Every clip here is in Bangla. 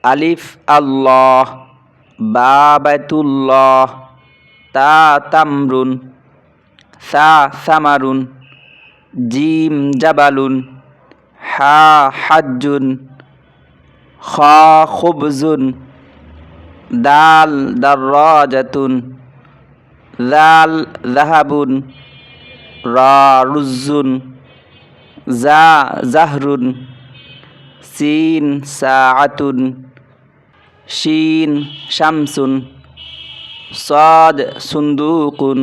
আলিফ আল্লাহ, বা বাইতুল্লাহ, তা তামরুন, সা সামারুন, জিম জাবালুন, হা হাজ্জুন, খ খুবজুন, দাল দাররাজাতুন, জাল জাহাবুন, রা রুজ্জুন, জা জাহরুন, সিন সাআতুন, শিন শামসুন, সাদ সুন্দুকুন,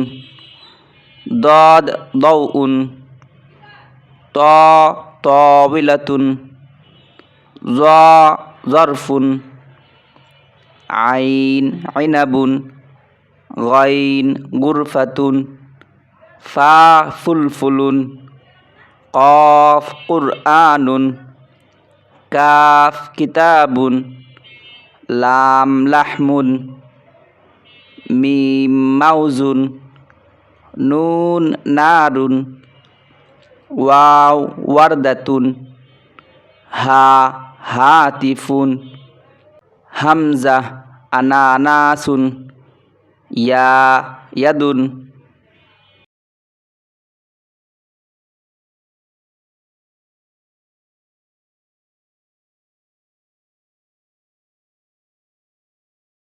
দাদ দাউন, ত তাবিলাতুন, যা জরফুন, আইন আইনাবুন, গাইন গুরফাতুন, ফা ফুলফুলুন, কফ কুরআনুন, কাফ কিতাবুন, লাম লাহমুন, মিম মাউজুন, নুন নারুন, ওয়াও ওয়ারদাতুন, হা হাতিফুন, হামজা আনানাসুন, ইয়া ইয়াদুন।